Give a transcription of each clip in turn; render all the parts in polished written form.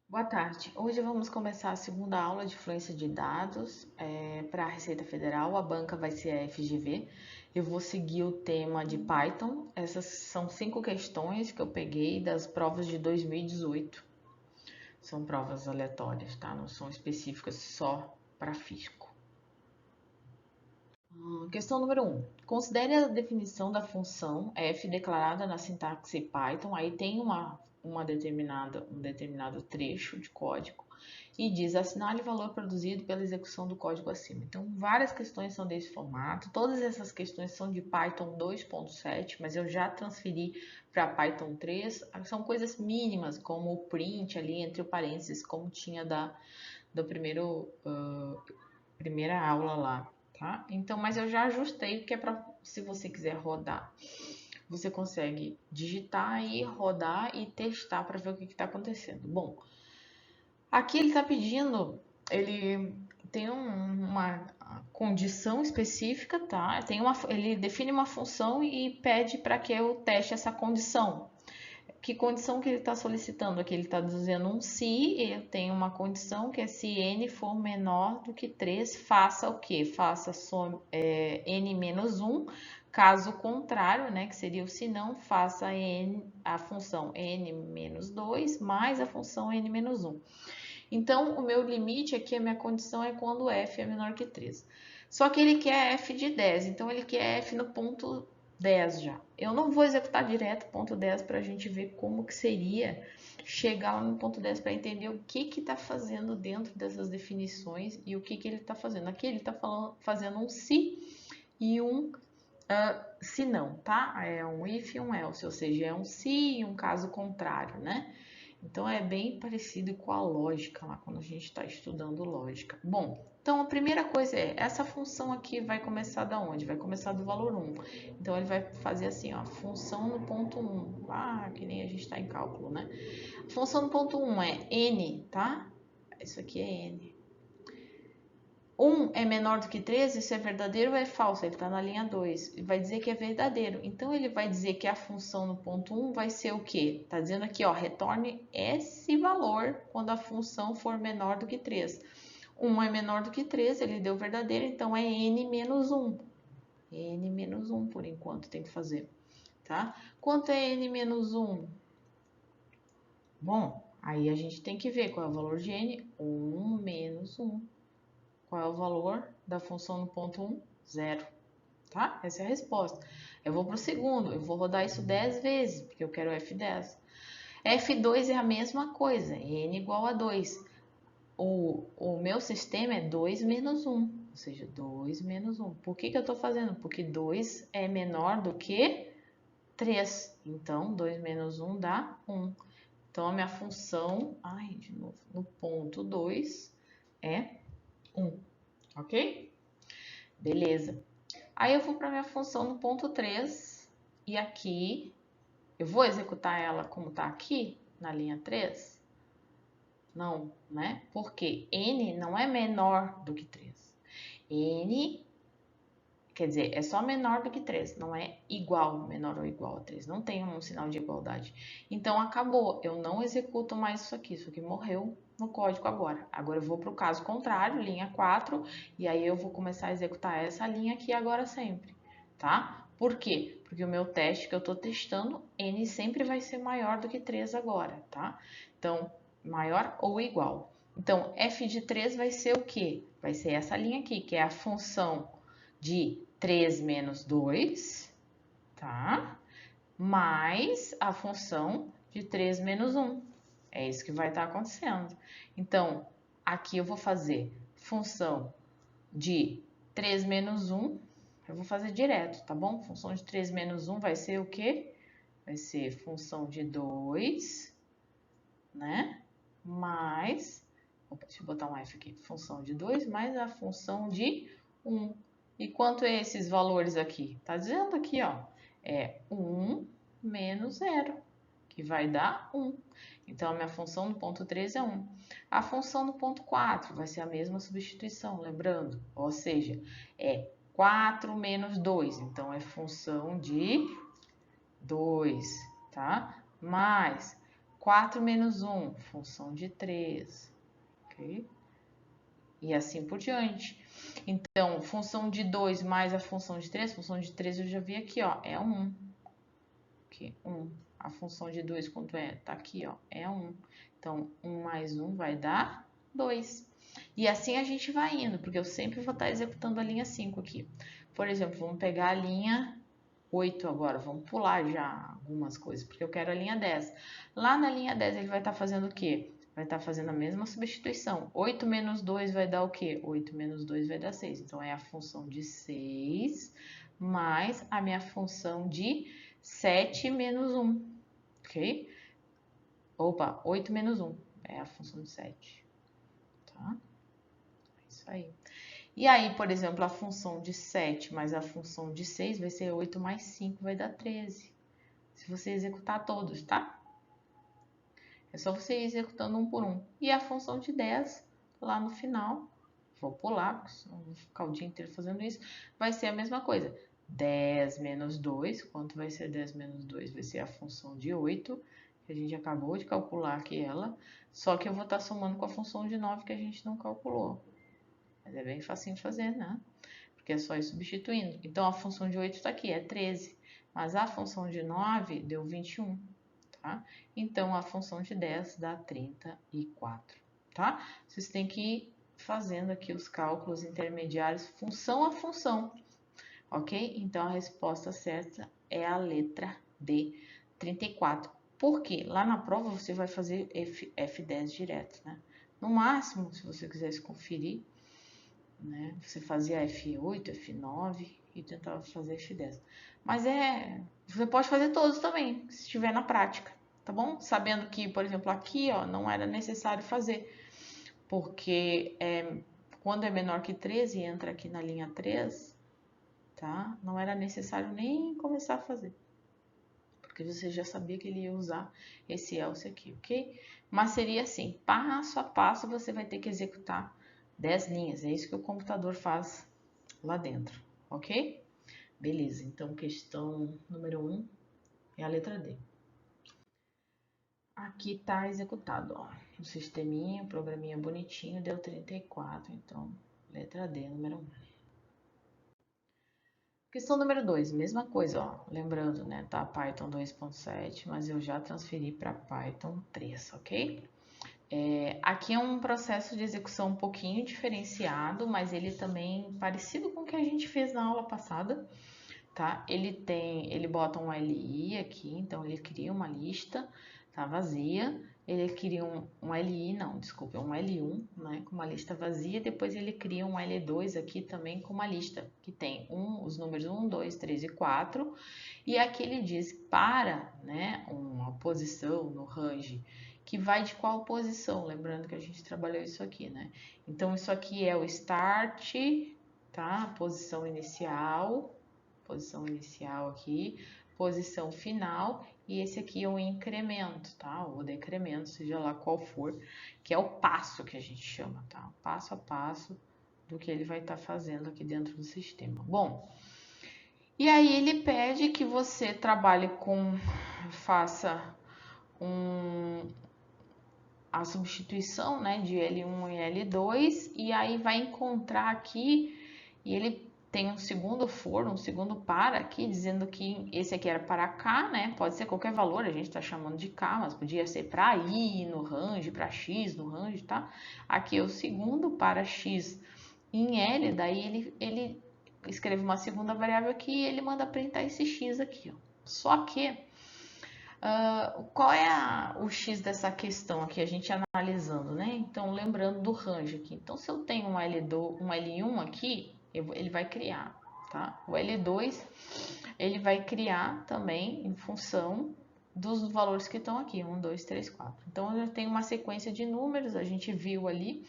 Boa tarde. Hoje vamos começar a segunda aula de fluência de dados para a Receita Federal. A banca vai ser a FGV. Eu vou seguir o tema de Python. Essas são 5 questões que eu peguei das provas de 2018. São provas aleatórias, tá? Não são específicas só para fisco. Questão número 1. Considere a definição da função f declarada na sintaxe Python. Aí tem um determinado trecho de código e diz assinale o valor produzido pela execução do código acima. Então, várias questões são desse formato. Todas essas questões são de Python 2.7, mas eu já transferi para Python 3. São coisas mínimas, como o print ali entre parênteses, como tinha do primeira aula lá, tá? Então, mas eu já ajustei, porque é para, se você quiser rodar, você consegue digitar e rodar e testar para ver o que está acontecendo. Bom, aqui ele está pedindo, ele tem uma condição específica, tá? Ele define uma função e pede para que eu teste essa condição. Que condição que ele está solicitando aqui? Ele está dizendo um se, eu tenho uma condição que é se n for menor do que 3, faça o quê? Faça n menos 1, caso contrário, né, que seria o se não, faça a função n menos 2 mais a função n menos 1. Então, o meu limite aqui, a minha condição é quando f é menor que 3. Só que ele quer f de 10, então ele quer f no ponto 10 já. Eu não vou executar direto ponto 10 para a gente ver como que seria chegar lá no ponto 10 para entender o que está fazendo dentro dessas definições e o que ele está fazendo. Aqui ele está fazendo um se e um se não, tá? É um if e um else, ou seja, é um se e um caso contrário, né? Então é bem parecido com a lógica lá quando a gente está estudando lógica. Bom, então a primeira coisa é, essa função aqui vai começar da onde? Vai começar do valor 1. Então ele vai fazer assim, ó, função no ponto 1. Ah, que nem a gente está em cálculo, né? Função no ponto 1 é n, tá? Isso aqui é n. 1 é menor do que 3, isso é verdadeiro ou é falso? Ele está na linha 2. Ele vai dizer que é verdadeiro. Então, ele vai dizer que a função no ponto 1 vai ser o quê? Está dizendo aqui, ó, retorne esse valor quando a função for menor do que 3. 1 é menor do que 3, ele deu verdadeiro, então é n menos 1. N menos 1, por enquanto, tem que fazer. Tá? Quanto é n menos 1? Bom, aí a gente tem que ver qual é o valor de n. 1 menos 1. Qual é o valor da função no ponto 1? 0. Tá? Essa é a resposta. Eu vou para o segundo, eu vou rodar isso 10 vezes, porque eu quero F10. F2 é a mesma coisa, n igual a 2. O meu sistema é 2 menos 1, ou seja, 2 menos 1. Por que eu estou fazendo? Porque 2 é menor do que 3. Então, 2 menos 1 dá 1. Então, a minha função, de novo, no ponto 2 é 1, ok? Beleza. Aí eu vou para minha função no ponto 3 e aqui eu vou executar ela como está aqui na linha 3? Não, né? Porque n não é menor do que 3. N, quer dizer, é só menor do que 3, não é igual, menor ou igual a 3. Não tem um sinal de igualdade. Então acabou, eu não executo mais isso aqui morreu no código agora. Agora eu vou para o caso contrário, linha 4, e aí eu vou começar a executar essa linha aqui agora sempre, tá? Por quê? Porque o meu teste que eu estou testando, n sempre vai ser maior do que 3 agora, tá? Então, maior ou igual. Então, f de 3 vai ser o quê? Vai ser essa linha aqui, que é a função de 3 menos 2, tá? Mais a função de 3 menos 1. É isso que vai estar acontecendo. Então, aqui eu vou fazer função de 3 menos 1, eu vou fazer direto, tá bom? Função de 3 menos 1 vai ser o quê? Vai ser função de 2, né? Mais, deixa eu botar um F aqui, função de 2 mais a função de 1. E quanto é esses valores aqui? Tá dizendo aqui, ó, é 1 menos 0, que vai dar 1. Então, a minha função no ponto 3 é 1. A função no ponto 4 vai ser a mesma substituição, lembrando, ou seja, é 4 menos 2, então é função de 2, tá? Mais 4 menos 1, função de 3, ok? E assim por diante. Então, função de 2 mais a função de 3 eu já vi aqui, ó, é 1. Aqui, 1. A função de 2 quanto é? Tá aqui, ó, é 1. Então, 1 mais 1 vai dar 2. E assim a gente vai indo, porque eu sempre vou estar executando a linha 5 aqui. Por exemplo, vamos pegar a linha 8 agora, vamos pular já algumas coisas, porque eu quero a linha 10. Lá na linha 10 ele vai estar fazendo o quê? Vai estar fazendo a mesma substituição. 8 menos 2 vai dar o quê? 8 menos 2 vai dar 6. Então, é a função de 6 mais a minha função de 7 menos 1, ok? Opa, 8 menos 1 é a função de 7, tá? É isso aí. E aí, por exemplo, a função de 7 mais a função de 6 vai ser 8 mais 5, vai dar 13. Se você executar todos, tá? É só você ir executando um por um. E a função de 10, lá no final, vou pular, porque senão vou ficar o dia inteiro fazendo isso, vai ser a mesma coisa. 10 menos 2, quanto vai ser 10 menos 2? Vai ser a função de 8, que a gente acabou de calcular aqui ela, só que eu vou estar somando com a função de 9 que a gente não calculou. Mas é bem facinho de fazer, né? Porque é só ir substituindo. Então, a função de 8 está aqui, é 13. Mas a função de 9 deu 21, tá? Então, a função de 10 dá 34, tá? Vocês têm que ir fazendo aqui os cálculos intermediários, função a função, ok? Então, a resposta certa é a letra D, 34. Por quê? Lá na prova você vai fazer F10 direto, né? No máximo, se você quisesse conferir, né? Você fazia F8, F9 e tentava fazer F10. Mas você pode fazer todos também, se estiver na prática, tá bom? Sabendo que, por exemplo, aqui, ó, não era necessário fazer, porque quando é menor que 13 e entra aqui na linha 3, tá? Não era necessário nem começar a fazer, porque você já sabia que ele ia usar esse else aqui, ok? Mas seria assim, passo a passo você vai ter que executar 10 linhas, é isso que o computador faz lá dentro, ok? Beleza, então questão número 1 é a letra D. Aqui tá executado, ó, o sisteminha, o programinha bonitinho, deu 34, então letra D, número 1. Questão número 2, mesma coisa, ó, lembrando, né, tá Python 2.7, mas eu já transferi para Python 3, ok? Aqui é um processo de execução um pouquinho diferenciado, mas ele também parecido com o que a gente fez na aula passada, tá? Ele bota um LI aqui, então ele cria uma lista, tá vazia. Ele cria um LI, não, desculpa, um L1, né, com uma lista vazia. Depois ele cria um L2 aqui também com uma lista que tem os números 1, 2, 3 e 4. E aqui ele diz para, né, uma posição no range que vai de qual posição, lembrando que a gente trabalhou isso aqui, né? Então, isso aqui é o start, tá? Posição inicial aqui, posição final, e esse aqui é o incremento, tá? Ou decremento, seja lá qual for, que é o passo que a gente chama, tá? Passo a passo do que ele vai estar fazendo aqui dentro do sistema. Bom, e aí ele pede que você trabalhe faça a substituição, né, de L1 e L2, e aí vai encontrar aqui, e ele tem um segundo for, um segundo para aqui, dizendo que esse aqui era para K, né, pode ser qualquer valor, a gente está chamando de K, mas podia ser para I no range, para X no range, tá? Aqui é o segundo para X em L, daí ele escreve uma segunda variável aqui e ele manda printar esse X aqui, ó. Só que qual é o X dessa questão aqui, a gente analisando, né? Então, lembrando do range aqui. Então, se eu tenho um L1 aqui, ele vai criar, tá? O L2, ele vai criar também em função dos valores que estão aqui, 1, 2, 3, 4. Então, eu tenho uma sequência de números, a gente viu ali.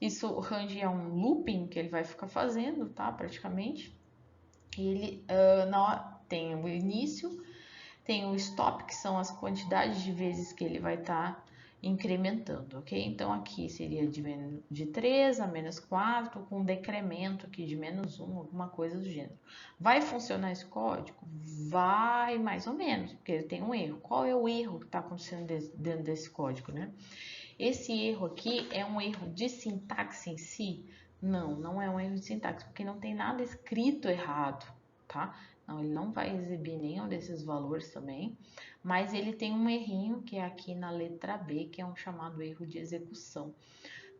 Isso, o range é um looping que ele vai ficar fazendo, tá? Praticamente. E ele tem o início, tem o stop, que são as quantidades de vezes que ele vai estar incrementando, ok? Então, aqui seria de 3 a menos 4, com um decremento aqui de menos 1, alguma coisa do gênero. Vai funcionar esse código? Vai mais ou menos, porque ele tem um erro. Qual é o erro que está acontecendo dentro desse código, né? Esse erro aqui é um erro de sintaxe em si? Não, não é um erro de sintaxe, porque não tem nada escrito errado, tá? Não, ele não vai exibir nenhum desses valores também, mas ele tem um errinho que é aqui na letra B, que é um chamado erro de execução,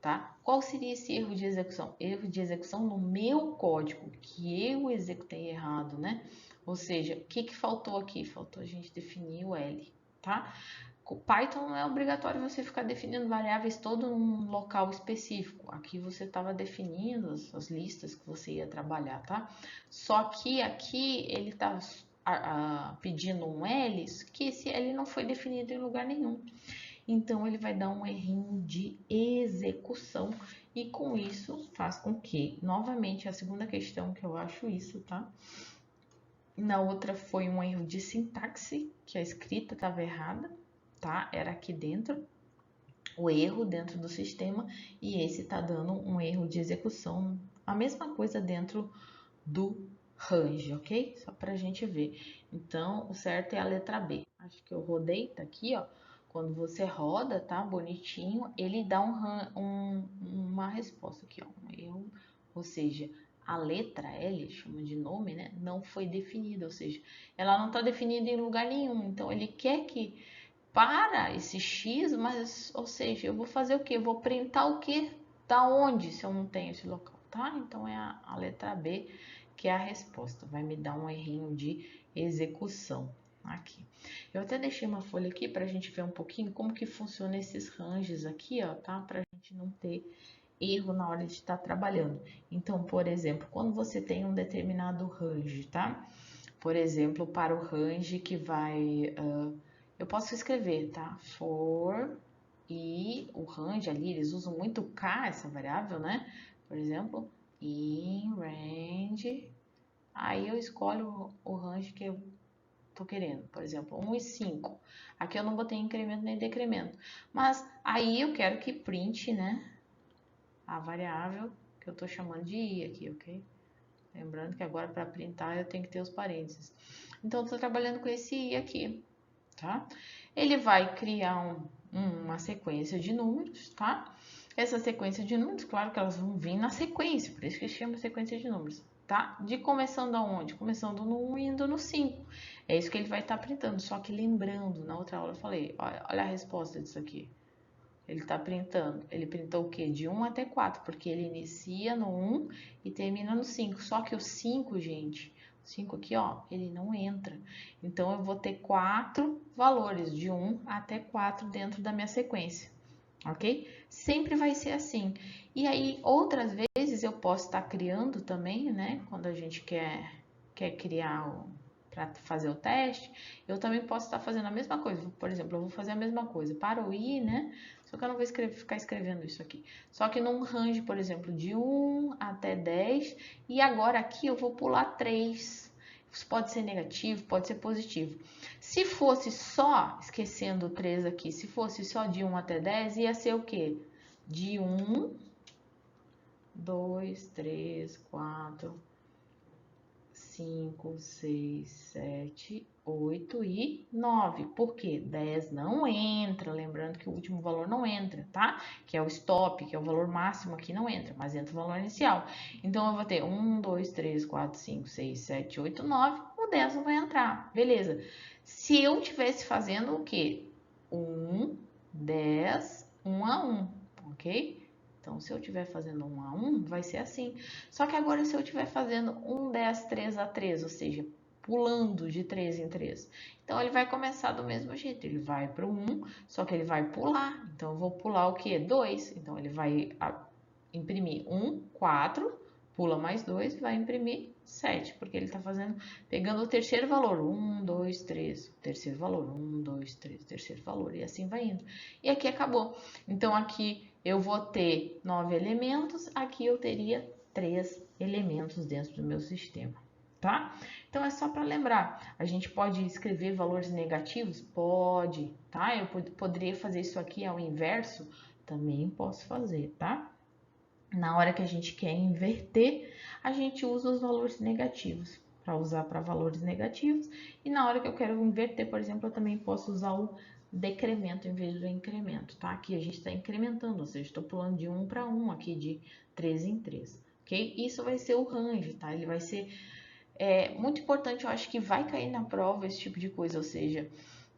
tá? Qual seria esse erro de execução? Erro de execução no meu código, que eu executei errado, né? Ou seja, o que faltou aqui? Faltou a gente definir o L, tá? O Python não é obrigatório você ficar definindo variáveis todo num local específico. Aqui você estava definindo as listas que você ia trabalhar, tá? Só que aqui ele está pedindo um L, que esse L não foi definido em lugar nenhum. Então ele vai dar um errinho de execução e com isso faz com que, novamente, a segunda questão que eu acho isso, tá? Na outra foi um erro de sintaxe, que a escrita estava errada, tá? Era aqui dentro, o erro dentro do sistema, e esse tá dando um erro de execução, a mesma coisa dentro do range, ok? Só pra gente ver. Então, o certo é a letra B. Acho que eu rodei, tá aqui, ó. Quando você roda, tá? Bonitinho, ele dá uma resposta aqui, ó. Um erro, ou seja, a letra L, chama de nome, né? Não foi definida, ou seja, ela não tá definida em lugar nenhum. Então, ele quer que para esse X, mas, ou seja, eu vou fazer o quê? Eu vou printar o quê? Da onde, se eu não tenho esse local, tá? Então, é a letra B, que é a resposta. Vai me dar um errinho de execução aqui. Eu até deixei uma folha aqui para a gente ver um pouquinho como que funciona esses ranges aqui, ó, tá? Para a gente não ter erro na hora de estar trabalhando. Então, por exemplo, quando você tem um determinado range, tá? Por exemplo, para o range que vai... eu posso escrever, tá? For e o range ali, eles usam muito K, essa variável, né? Por exemplo, in range. Aí eu escolho o range que eu tô querendo. Por exemplo, 1 e 5. Aqui eu não botei incremento nem decremento. Mas aí eu quero que print, né? A variável que eu tô chamando de i aqui, ok? Lembrando que agora para printar eu tenho que ter os parênteses. Então eu tô trabalhando com esse i aqui, tá? Ele vai criar uma sequência de números, tá? Essa sequência de números, claro que elas vão vir na sequência, por isso que chama sequência de números, tá? De começando aonde? Começando no 1 e indo no 5. É isso que ele vai estar printando, só que lembrando, na outra aula eu falei, olha a resposta disso aqui. Ele está printando. Ele printou o quê? De 1 até 4, porque ele inicia no 1 e termina no 5. Só que o 5, gente, o 5 aqui, ó, ele não entra. Então, eu vou ter 4 valores, de 1 até 4 dentro da minha sequência, ok? Sempre vai ser assim. E aí, outras vezes, eu posso estar criando também, né? Quando a gente quer criar para fazer o teste, eu também posso estar fazendo a mesma coisa. Por exemplo, eu vou fazer a mesma coisa para o i, né? Só que eu não vou ficar escrevendo isso aqui. Só que num range, por exemplo, de 1 até 10, e agora aqui eu vou pular 3. Isso pode ser negativo, pode ser positivo. Se fosse só, esquecendo o 3 aqui, se fosse só de 1 até 10, ia ser o quê? De 1, 2, 3, 4, 5, 6, 7, 8 e 9. Por quê? 10 não entra, lembrando que o último valor não entra, tá? Que é o stop, que é o valor máximo aqui, não entra, mas entra o valor inicial. Então, eu vou ter 1, 2, 3, 4, 5, 6, 7, 8, 9, o 10 não vai entrar, beleza. Se eu tivesse fazendo o quê? 1, 10, 1 a 1, ok? Então, se eu estiver fazendo 1 a 1, vai ser assim. Só que agora, se eu estiver fazendo 1, 10, 3 a 3, ou seja, pulando de 3 em 3, então ele vai começar do mesmo jeito. Ele vai para o 1, só que ele vai pular. Então, eu vou pular o quê? 2. Então, ele vai imprimir 1, 4, pula mais 2 e vai imprimir 7, porque ele está pegando o terceiro valor. 1, 2, 3, terceiro valor. 1, 2, 3, terceiro valor. E assim vai indo. E aqui acabou. Então, aqui eu vou ter 9 elementos, aqui eu teria 3 elementos dentro do meu sistema, tá? Então, é só para lembrar. A gente pode escrever valores negativos? Pode, tá? Eu poderia fazer isso aqui ao inverso? Também posso fazer, tá? Na hora que a gente quer inverter, a gente usa os valores negativos para usar para valores negativos. E na hora que eu quero inverter, por exemplo, eu também posso usar o decremento em vez do incremento, tá? Aqui a gente está incrementando, ou seja, estou pulando de 1 para 1 aqui, de 3 em 3, ok? Isso vai ser o range, tá? Ele vai ser muito importante, eu acho que vai cair na prova esse tipo de coisa, ou seja,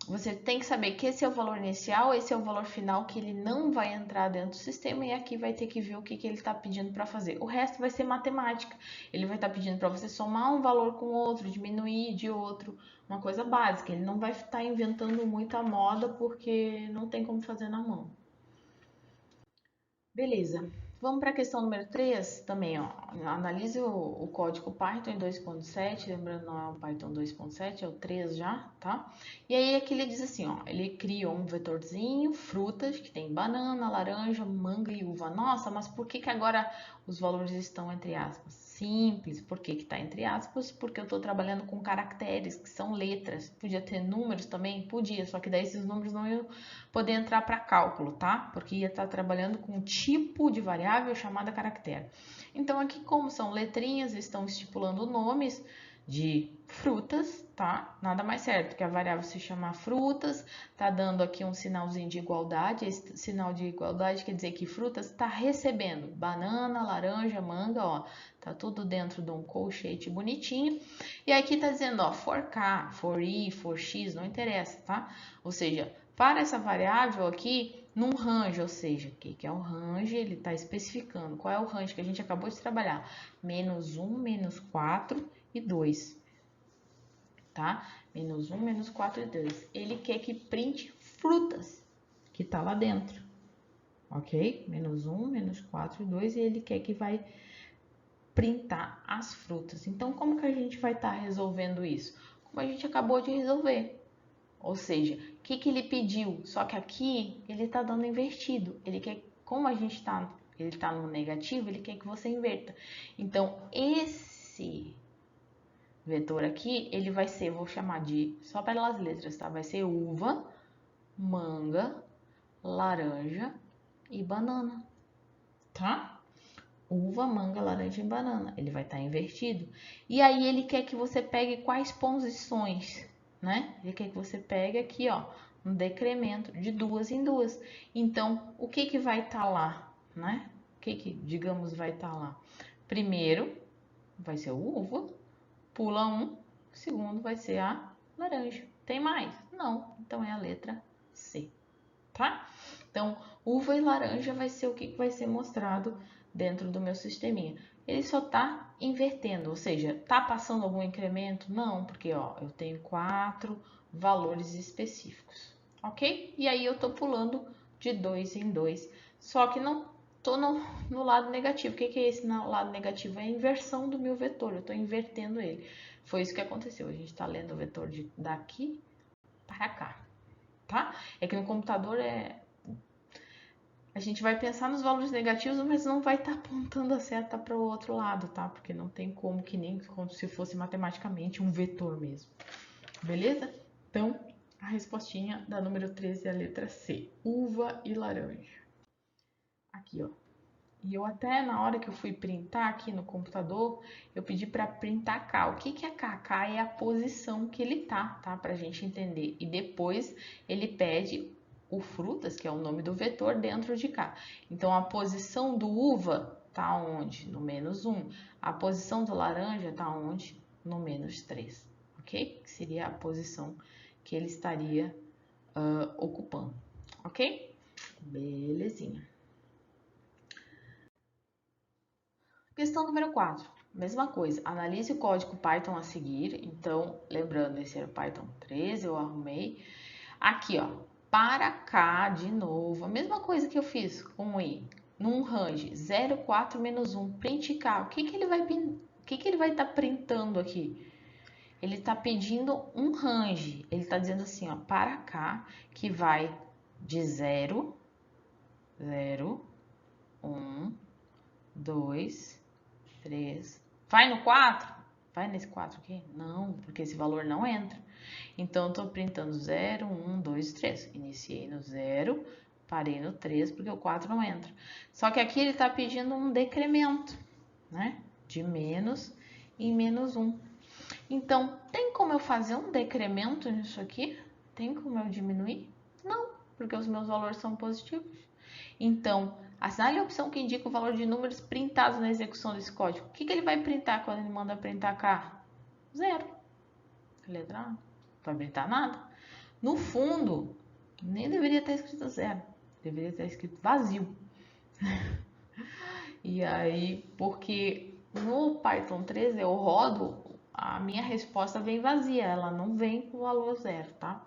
você tem que saber que esse é o valor inicial, esse é o valor final, que ele não vai entrar dentro do sistema e aqui vai ter que ver o que ele está pedindo para fazer. O resto vai ser matemática. Ele vai estar pedindo para você somar um valor com outro, diminuir de outro, uma coisa básica. Ele não vai estar inventando muita moda porque não tem como fazer na mão. Beleza. Vamos para a questão número 3 também, ó. Analise o código Python em 2.7, lembrando não é o Python 2.7, é o 3 já, tá? E aí aqui ele diz assim, ó, ele criou um vetorzinho, frutas, que tem banana, laranja, manga e uva. Nossa, mas por que agora os valores estão entre aspas? Simples. Por que está entre aspas? Porque eu estou trabalhando com caracteres, que são letras. Podia ter números também? Podia, só que daí esses números não iam poder entrar para cálculo, tá? Porque ia estar trabalhando com um tipo de variável chamada caractere. Então, aqui, como são letrinhas, estão estipulando nomes de frutas, tá? Nada mais certo que a variável se chamar frutas, tá dando aqui um sinalzinho de igualdade. Esse sinal de igualdade quer dizer que frutas está recebendo banana, laranja, manga, ó, tá tudo dentro de um colchete bonitinho. E aqui tá dizendo, ó, for k, for i, for x, não interessa, tá? Ou seja, para essa variável aqui, num range, ou seja, o que é o range? Ele está especificando qual é o range que a gente acabou de trabalhar. Menos 1, menos 4 e 2, tá? Menos 1, menos 4 e 2. Ele quer que printe frutas, que tá lá dentro, ok? Menos 1, menos 4 e 2, e ele quer que vai printar as frutas. Então, como que a gente vai estar resolvendo isso? Como a gente acabou de resolver. Ou seja, o que ele pediu? Só que aqui ele está dando invertido. Ele quer, como a gente ele está no negativo, ele quer que você inverta. Então, esse vetor aqui, ele vai ser, vou chamar de, só pelas letras, tá? Vai ser uva, manga, laranja e banana, tá? Uva, manga, laranja e banana. Ele vai estar invertido. E aí ele quer que você pegue quais posições, né? Ele quer que você pegue aqui, ó, um decremento de 2 em 2. Então, o que vai estar lá, né? O que, digamos, vai estar lá? Primeiro vai ser o uva, pula 1, segundo vai ser a laranja. Tem mais? Não. Então é a letra C, tá? Então, uva e laranja vai ser o que vai ser mostrado dentro do meu sisteminha. Ele só está invertendo, ou seja, está passando algum incremento? Não, porque ó, eu tenho 4 valores específicos, ok? E aí eu estou pulando de 2 em 2, só que não estou no lado negativo. O que é esse lado negativo? É a inversão do meu vetor, eu estou invertendo ele. Foi isso que aconteceu, a gente está lendo o vetor daqui para cá, tá? É que no computador a gente vai pensar nos valores negativos, mas não vai estar apontando a seta para o outro lado, tá? Porque não tem como, que nem como se fosse matematicamente um vetor mesmo. Beleza? Então, a respostinha da número 13 é a letra C, uva e laranja. Aqui, ó. E eu até, na hora que eu fui printar aqui no computador, eu pedi para printar K. O que é K? K é a posição que ele tá? Pra gente entender. E depois ele pede o frutas, que é o nome do vetor, dentro de K. Então, a posição do uva tá onde? No menos 1. A posição do laranja tá onde? No menos 3, ok? Que seria a posição que ele estaria ocupando, ok? Belezinha. Questão número 4. Mesma coisa, analise o código Python a seguir. Então, lembrando, esse era o Python 13, eu arrumei. Aqui, ó, para cá de novo, a mesma coisa que eu fiz com o i. Num range 0, 4, menos 1, print K. O que ele vai estar printando aqui? Ele está pedindo um range. Ele está dizendo assim, ó, para cá, que vai de 0, 0, 1, 2, 3. Vai no 4? Vai nesse 4 aqui? Não, porque esse valor não entra. Então, eu estou printando 0, 1, 2, 3. Iniciei no 0, parei no 3, porque o 4 não entra. Só que aqui ele está pedindo um decremento, né? De menos em menos 1. Então, tem como eu fazer um decremento nisso aqui? Tem como eu diminuir? Não, porque os meus valores são positivos. Então, assinale a opção que indica o valor de números printados na execução desse código. O que ele vai printar quando ele manda printar cá? 0. Letra A. Não vai printar nada. No fundo, nem deveria estar escrito 0. Deveria estar escrito vazio. E aí, porque no Python 3 eu rodo, a minha resposta vem vazia, ela não vem com o valor 0, tá?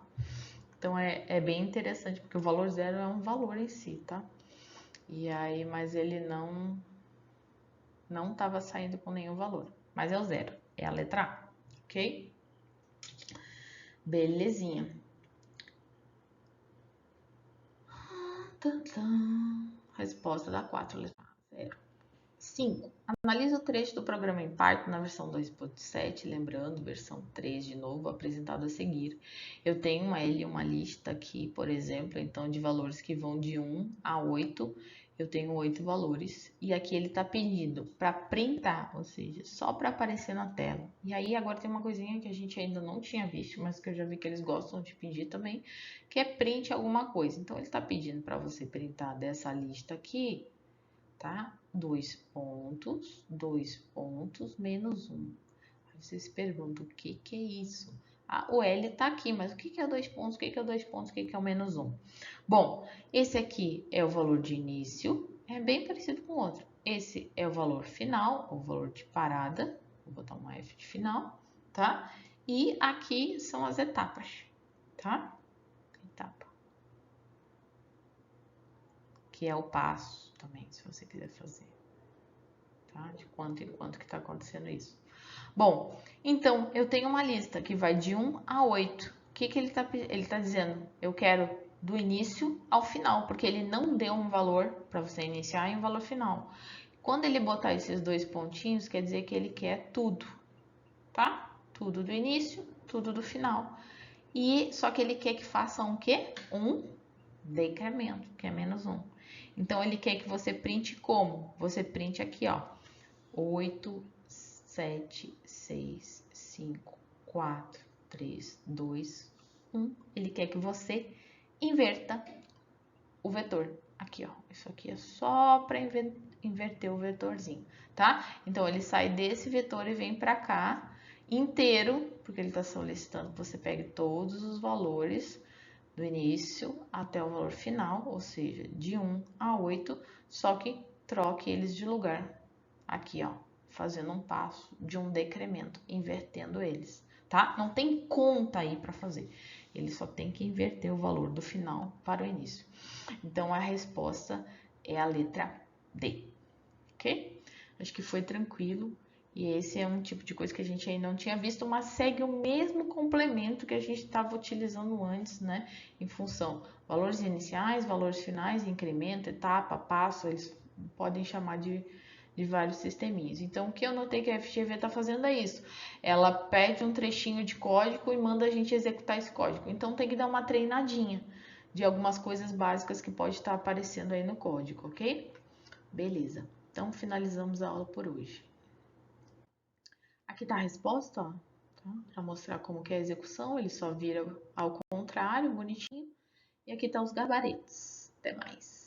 Então é bem interessante, porque o valor 0 é um valor em si, tá? E aí, mas ele não estava saindo com nenhum valor. Mas é o 0, é a letra A, ok? Belezinha. Resposta da 4, letra A, 0. 5. Analise o trecho do programa em Python na versão 2.7, lembrando, versão 3 de novo, apresentado a seguir. Eu tenho uma lista aqui, por exemplo, então de valores que vão de 1 a 8, eu tenho 8 valores, e aqui ele está pedindo para printar, ou seja, só para aparecer na tela. E aí agora tem uma coisinha que a gente ainda não tinha visto, mas que eu já vi que eles gostam de pedir também, que é print alguma coisa. Então ele está pedindo para você printar dessa lista aqui, tá? 2 pontos, menos 1. Aí você se pergunta, o que é isso? Ah, o L tá aqui, mas o que é 2 pontos, o que é 2 pontos, o que é o menos 1? Bom, esse aqui é o valor de início, é bem parecido com o outro. Esse é o valor final, o valor de parada, vou botar uma F de final, tá? E aqui são as etapas, tá? Etapa. Que é o passo também, se você quiser fazer. Tá? De quanto em quanto que está acontecendo isso. Bom, então eu tenho uma lista que vai de 1 a 8. O que ele tá dizendo? Eu quero do início ao final, porque ele não deu um valor para você iniciar e um valor final. Quando ele botar esses dois pontinhos, quer dizer que ele quer tudo, tá? Tudo do início, tudo do final. E só que ele quer que faça um quê? Um decremento, que é menos 1. Então ele quer que você printe como? Você printe aqui, ó. 8, 7, 6, 5, 4, 3, 2, 1. Ele quer que você inverta o vetor. Aqui, ó. Isso aqui é só para inverter o vetorzinho, tá? Então, ele sai desse vetor e vem para cá inteiro, porque ele está solicitando que você pegue todos os valores do início até o valor final, ou seja, de 1 a 8, só que troque eles de lugar. Aqui, ó, fazendo um passo de um decremento, invertendo eles, tá? Não tem conta aí para fazer. Ele só tem que inverter o valor do final para o início. Então, a resposta é a letra D, ok? Acho que foi tranquilo. E esse é um tipo de coisa que a gente ainda não tinha visto, mas segue o mesmo complemento que a gente estava utilizando antes, né? Em função valores iniciais, valores finais, incremento, etapa, passo, eles podem chamar de vários sisteminhas. Então, o que eu notei que a FGV está fazendo é isso. Ela pede um trechinho de código e manda a gente executar esse código. Então, tem que dar uma treinadinha de algumas coisas básicas que pode estar aparecendo aí no código, ok? Beleza. Então, finalizamos a aula por hoje. Aqui está a resposta, ó, tá? Para mostrar como que é a execução, ele só vira ao contrário, bonitinho. E aqui estão os gabaretos. Até mais.